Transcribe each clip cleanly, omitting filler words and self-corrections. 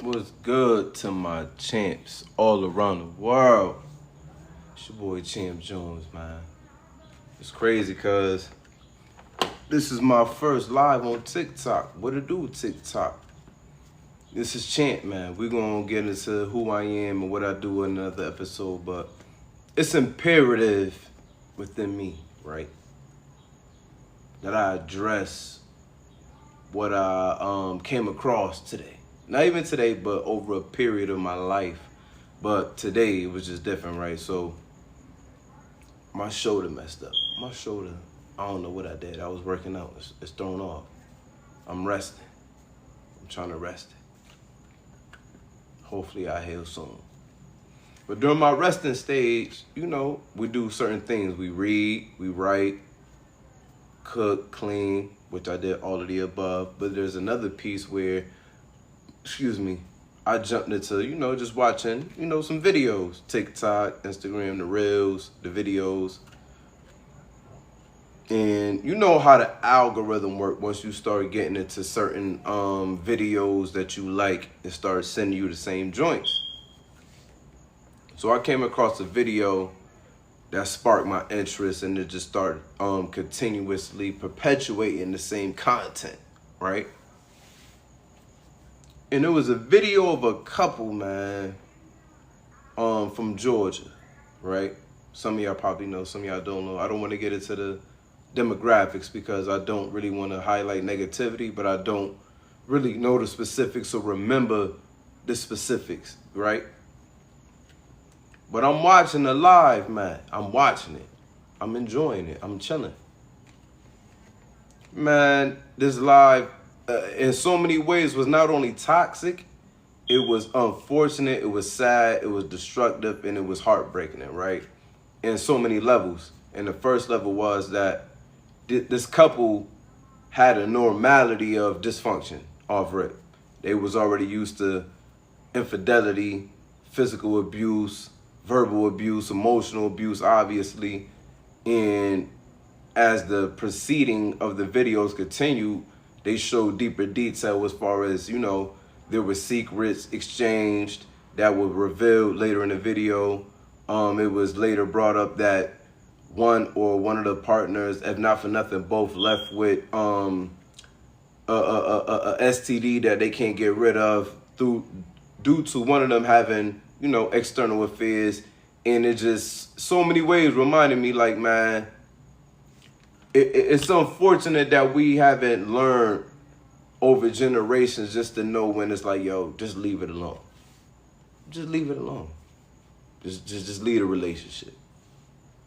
What's good to my champs all around the world? It's your boy Champ Jones, man. It's crazy because this is my first live on TikTok. What to do with TikTok? This is Champ, man. We're going to get into who I am and what I do in another episode, but it's imperative within me, right, that I address what I came across today. Not even today, but over a period of my life. But today it was just different, right? So my shoulder messed up. My shoulder, I don't know what I did. I was working out. It's thrown off. I'm resting. I'm trying to rest it. Hopefully I heal soon. But during my resting stage, we do certain things. We read, we write, cook, clean, which I did all of the above. But there's another piece where, I jumped into, just watching, some videos. TikTok, Instagram, the reels, the videos. And you know how the algorithm works once you start getting into certain videos that you like and start sending you the same joints. So I came across a video that sparked my interest, and it just started continuously perpetuating the same content, right? And it was a video of a couple, man, from Georgia, right? Some of y'all probably know, some of y'all don't know. I don't want to get into the demographics because I don't really want to highlight negativity, but I don't really know the specifics or remember the specifics, right? But I'm watching the live, man. I'm watching it. I'm enjoying it. I'm chilling. Man, this live, in so many ways, was not only toxic, it was unfortunate, it was sad, it was destructive, and it was heartbreaking, right? In so many levels. And the first level was that this couple had a normality of dysfunction off rip. They was already used to infidelity, physical abuse, verbal abuse, emotional abuse, obviously. And as the proceeding of the videos continued, they showed deeper detail as far as, there were secrets exchanged that were revealed later in the video. It was later brought up that one of the partners, if not for nothing, both left with a STD that they can't get rid of due to one of them having, external affairs. And it just so many ways reminded me, like, man, it's unfortunate that we haven't learned over generations just to know when it's like, yo, just leave it alone. Just leave it alone. Just leave the relationship.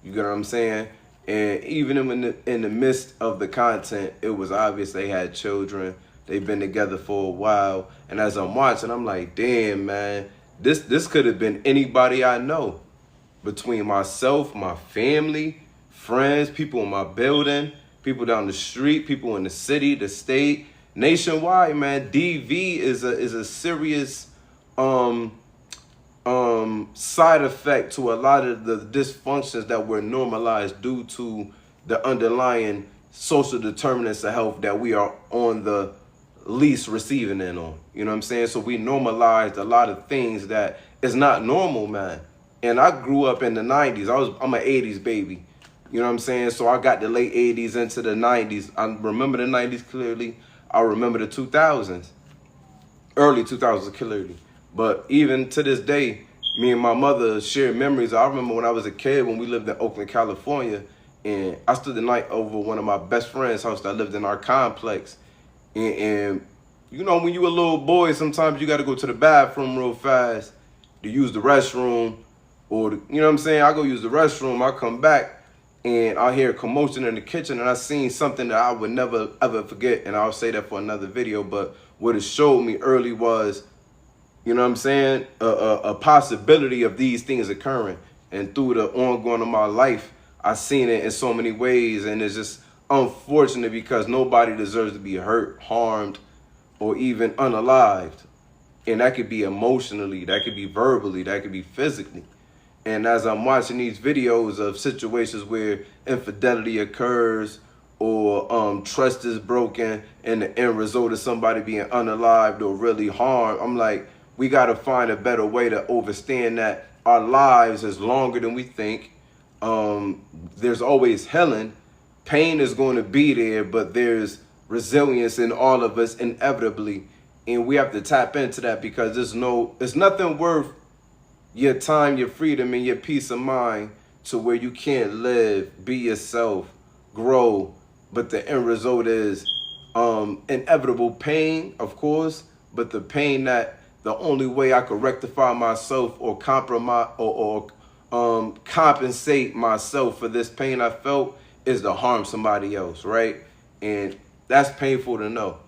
You get what I'm saying? And even in the midst of the content, it was obvious they had children. They've been together for a while. And as I'm watching, I'm like, damn, man, this could have been anybody I know. Between myself, my family, friends, people in my building, people down the street, people in the city, the state, nationwide, man. DV is a serious side effect to a lot of the dysfunctions that were normalized due to the underlying social determinants of health that we are on the least receiving end on. You know what I'm saying? So we normalized a lot of things that is not normal, man. And I grew up in the 90s. I'm an 80s baby. You know what I'm saying? So I got the late 80s into the 90s. I remember the 90s clearly. I remember the 2000s. Early 2000s clearly. But even to this day, me and my mother share memories. I remember when I was a kid, when we lived in Oakland, California, and I stood the night over one of my best friend's house that lived in our complex. And when you a little boy, sometimes you got to go to the bathroom real fast to use the restroom. Or, you know what I'm saying? I go use the restroom, I come back, and I hear a commotion in the kitchen, and I seen something that I would never, ever forget, and I'll say that for another video, but what it showed me early was, you know what I'm saying, a possibility of these things occurring. And through the ongoing of my life, I seen it in so many ways, and it's just unfortunate because nobody deserves to be hurt, harmed, or even unalived. And that could be emotionally, that could be verbally, that could be physically. And as I'm watching these videos of situations where infidelity occurs or trust is broken and the end result is somebody being unalived or really harmed, I'm like, we got to find a better way to understand that our lives is longer than we think. There's always healing. Pain is going to be there, but there's resilience in all of us inevitably. And we have to tap into that, because there's nothing worth your time, your freedom, and your peace of mind to where you can't live, be yourself, grow. But the end result is inevitable pain, of course, but the pain that the only way I could rectify myself or compromise or compensate myself for this pain I felt is to harm somebody else, right? And that's painful to know.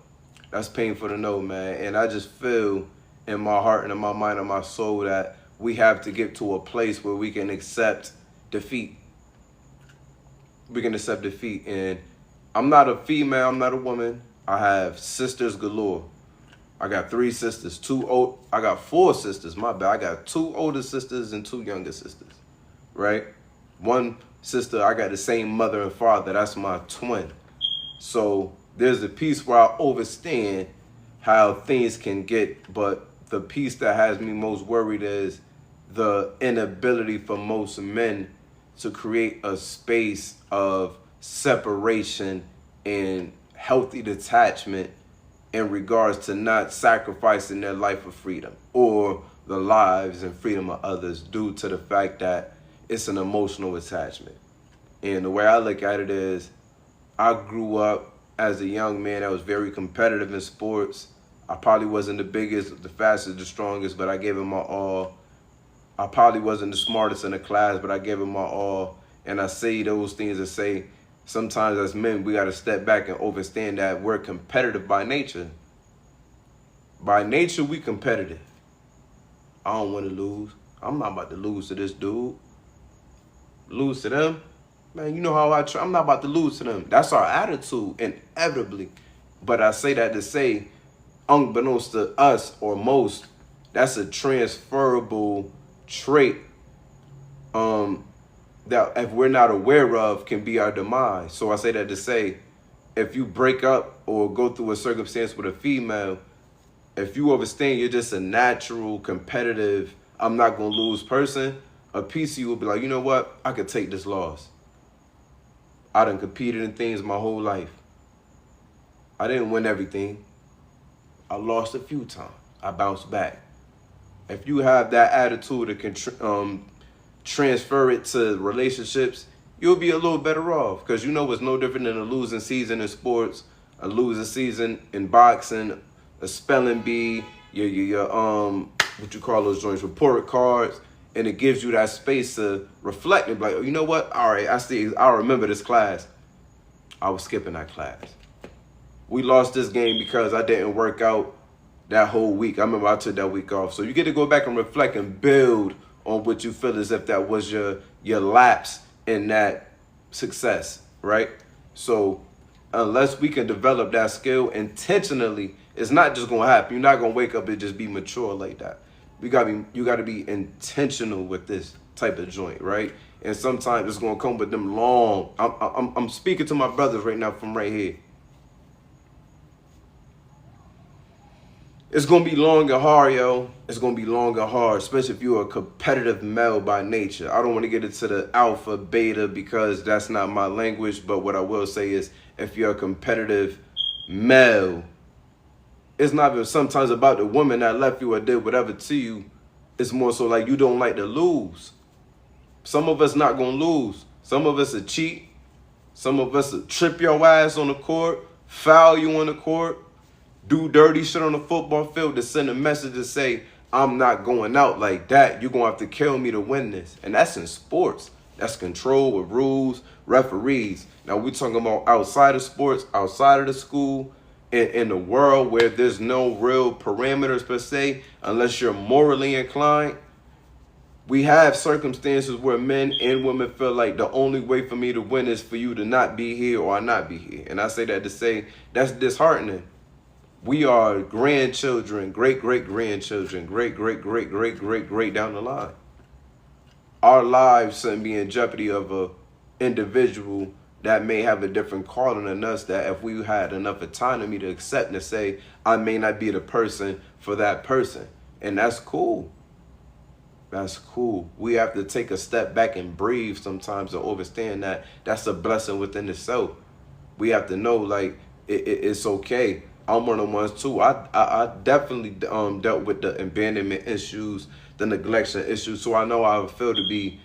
That's painful to know, man. And I just feel in my heart and in my mind and my soul that we have to get to a place where we can accept defeat. We can accept defeat. And I'm not a female, I'm not a woman. I have sisters galore. I got 3 sisters, I got 4 sisters, my bad. I got 2 older sisters and 2 younger sisters, right? One sister, I got the same mother and father. That's my twin. So there's a piece where I understand how things can get, but the piece that has me most worried is the inability for most men to create a space of separation and healthy detachment in regards to not sacrificing their life for freedom or the lives and freedom of others due to the fact that it's an emotional attachment. And the way I look at it is, I grew up as a young man that was very competitive in sports. I probably wasn't the biggest, the fastest, the strongest, but I gave it my all. I probably wasn't the smartest in the class, but I gave it my all. And I say those things to say, sometimes as men, we got to step back and understand that we're competitive by nature. By nature, we competitive. I don't want to lose. I'm not about to lose to this dude. Lose to them? Man, you know how I try. I'm not about to lose to them. That's our attitude, inevitably. But I say that to say, unbeknownst to us or most, that's a transferable trait that if we're not aware of can be our demise. So I say that to say, if you break up or go through a circumstance with a female, if you understand you're just a natural, competitive, I'm not going to lose person, a piece of you will be like, you know what? I could take this loss. I done competed in things my whole life. I didn't win everything. I lost a few times. I bounced back. If you have that attitude that can transfer it to relationships, you'll be a little better off, because you know it's no different than a losing season in sports, a losing season in boxing, a spelling bee, your what you call those joints, report cards, and it gives you that space to reflect and be like, oh, you know what? All right, I remember this class. I was skipping that class. We lost this game because I didn't work out that whole week. I remember I took that week off. So you get to go back and reflect and build on what you feel as if that was your lapse in that success, right? So unless we can develop that skill intentionally, it's not just gonna happen. You're not gonna wake up and just be mature like that. You gotta be intentional with this type of joint, right? And sometimes it's gonna come with them long. I'm speaking to my brothers right now from right here. It's gonna be long and hard, yo. It's gonna be long and hard, especially if you're a competitive male by nature. I don't want to get into the alpha, beta, because that's not my language. But what I will say is, if you're a competitive male, it's not even sometimes about the woman that left you or did whatever to you. It's more so like you don't like to lose. Some of us not gonna lose. Some of us will cheat. Some of us will trip your ass on the court, foul you on the court, do dirty shit on the football field to send a message to say, I'm not going out like that. You're going to have to kill me to win this. And that's in sports. That's control with rules, referees. Now, we're talking about outside of sports, outside of the school, in the world where there's no real parameters per se, unless you're morally inclined. We have circumstances where men and women feel like the only way for me to win is for you to not be here or not be here. And I say that to say that's disheartening. We are grandchildren, great-great-grandchildren, great down the line. Our lives shouldn't be in jeopardy of a individual that may have a different calling than us, that if we had enough autonomy to accept and say, I may not be the person for that person. And that's cool. That's cool. We have to take a step back and breathe sometimes to understand that that's a blessing within itself. We have to know, like, it's okay. I'm one of the ones too. I definitely dealt with the abandonment issues, the neglection issues. So I know how it feel to be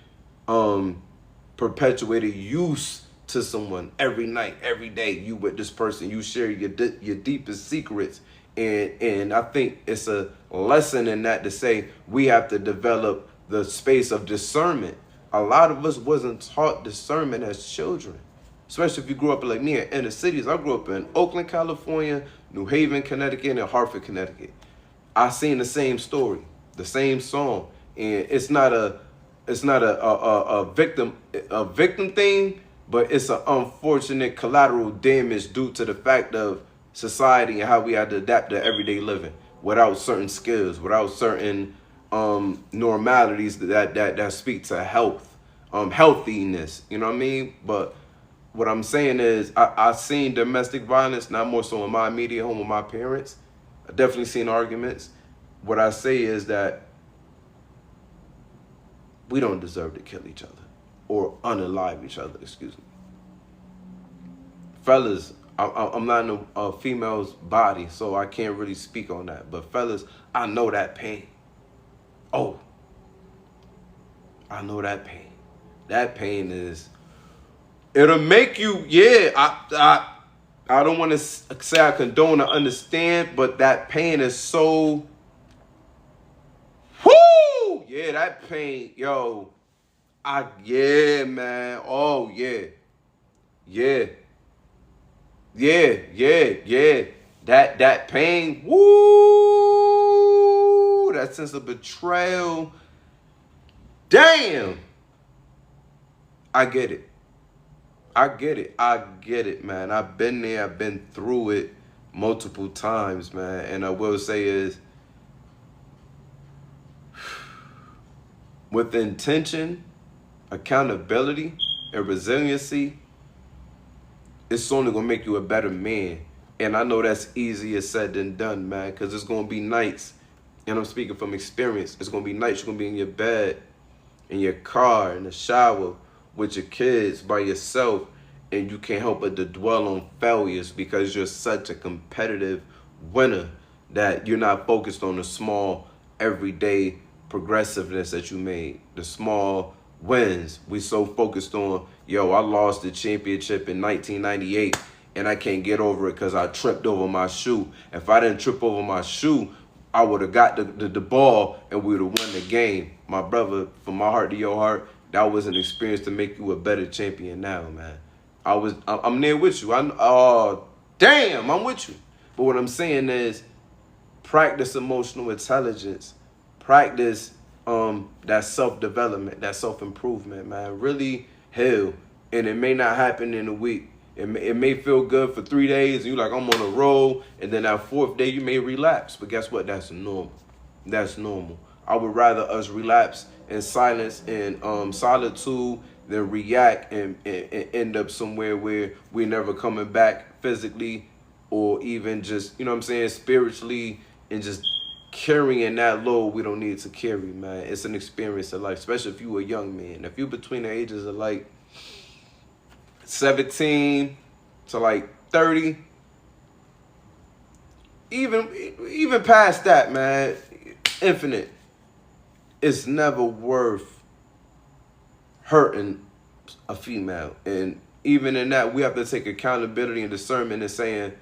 perpetuated use to someone every night, every day. You with this person, you share your deepest secrets, and I think it's a lesson in that to say we have to develop the space of discernment. A lot of us wasn't taught discernment as children, especially if you grew up like me in inner cities. I grew up in Oakland, California, New Haven, Connecticut, and Hartford, Connecticut. I seen the same story, the same song, and it's not a victim thing, but it's an unfortunate collateral damage due to the fact of society and how we had to adapt to everyday living without certain skills, without certain normalities that speak to health, healthiness. You know what I mean? But what I'm saying is, I seen domestic violence, not more so in my immediate home with my parents. I definitely seen arguments. What I say is that we don't deserve to kill each other or unalive each other, excuse me. Fellas, I'm not in a female's body, so I can't really speak on that. But fellas, I know that pain. Oh, I know that pain. That pain is, it'll make you, yeah, I don't want to say I condone or understand, but that pain is so, whoo, yeah, that pain, yo, yeah, man, oh, yeah, yeah, that pain, woo, that sense of betrayal, damn, I get it. I get it, man. I've been there. I've been through it multiple times, man. And I will say is, with intention, accountability, and resiliency, it's only going to make you a better man. And I know that's easier said than done, man, because it's going to be nights, and I'm speaking from experience, it's going to be nights you're going to be in your bed, in your car, in the shower, with your kids, by yourself, and you can't help but to dwell on failures because you're such a competitive winner that you're not focused on the small, everyday progressiveness that you made, the small wins. We so focused on, yo, I lost the championship in 1998 and I can't get over it because I tripped over my shoe. If I didn't trip over my shoe, I would have got the ball and we would have won the game. My brother, from my heart to your heart, that was an experience to make you a better champion now, man. I'm there with you. Damn, I'm with you. But what I'm saying is, practice emotional intelligence. Practice that self-development, that self-improvement, man. Really, hell. And it may not happen in a week. It may feel good for 3 days. And you're like, I'm on a roll. And then that fourth day, you may relapse. But guess what? That's normal. That's normal. I would rather us relapse in silence and solitude than react and end up somewhere where we're never coming back physically or even just, you know what I'm saying, spiritually, and just carrying that load we don't need to carry, man. It's an experience of life, especially if you a young man. If you between the ages of like 17 to like 30, even past that, man, infinite. It's never worth hurting a female. And even in that, we have to take accountability and discernment and saying,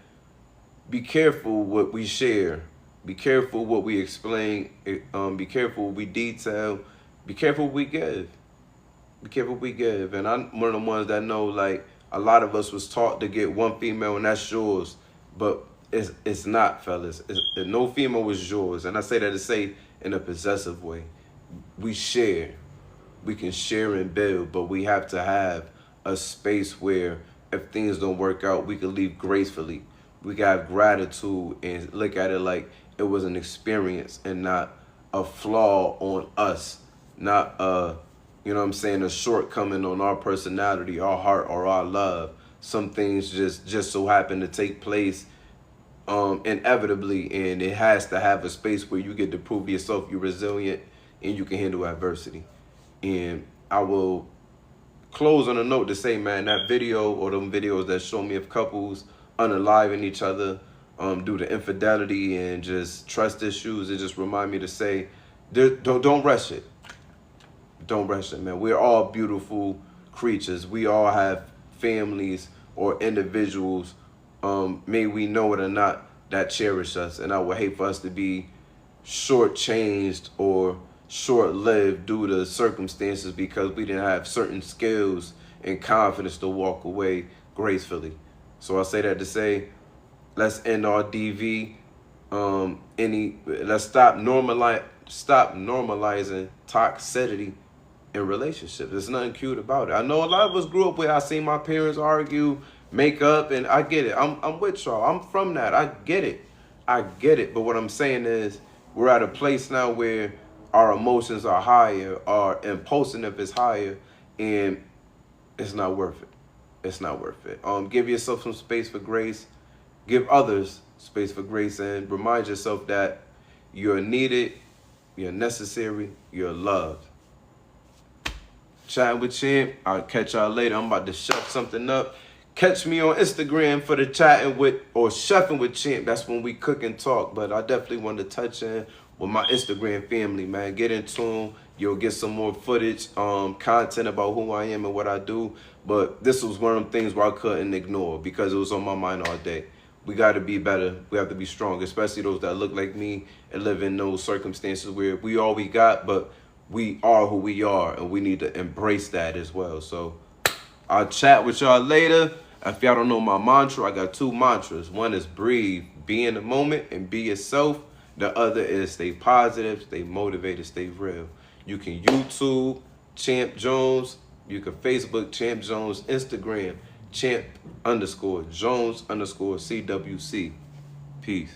be careful what we share. Be careful what we explain. Be careful what we detail. Be careful what we give. Be careful what we give. And I'm one of the ones that know, like, a lot of us was taught to get one female and that's yours. But it's not, fellas. No female was yours. And I say that to say in a possessive way. We share. We can share and build, but we have to have a space where if things don't work out, we can leave gracefully. We got gratitude and look at it like it was an experience and not a flaw on us, not you know what I'm saying, a shortcoming on our personality, our heart, or our love. Some things just so happen to take place inevitably, and it has to have a space where you get to prove yourself you're resilient and you can handle adversity. And I will close on a note to say, man, that video or them videos that show me of couples unaliving each other due to infidelity and just trust issues, it just remind me to say, don't rush it. Don't rush it, man. We're all beautiful creatures. We all have families or individuals, may we know it or not, that cherish us. And I would hate for us to be shortchanged or short-lived due to circumstances because we didn't have certain skills and confidence to walk away gracefully. So I say that to say, let's end our DV. Let's stop normalizing toxicity in relationships. There's nothing cute about it. I know a lot of us grew up where I seen my parents argue, make up, and I get it. I'm with y'all. I'm from that. I get it. But what I'm saying is, we're at a place now where our emotions are higher, our impulsiveness is higher, and it's not worth it. It's not worth it. Give yourself some space for grace. Give others space for grace, and remind yourself that you're needed, you're necessary, you're loved. Chattin with Champ. I'll catch y'all later. I'm about to chef something up. Catch me on Instagram for the Chattin with or Chefing with Champ. That's when we cook and talk. But I definitely want to touch in with my Instagram family, man. Get in tune. You'll get some more footage, content about who I am and what I do. But this was one of them things where I couldn't ignore because it was on my mind all day. We got to be better. We have to be strong, especially those that look like me and live in those circumstances where we all we got, but we are who we are, and we need to embrace that as well. So I'll chat with y'all later. If y'all don't know my mantra, I got two mantras. One is breathe, be in the moment and be yourself. The other is stay positive, stay motivated, stay real. You can YouTube Champ Jones. You can Facebook Champ Jones. Instagram Champ_Jones_CWC. Peace.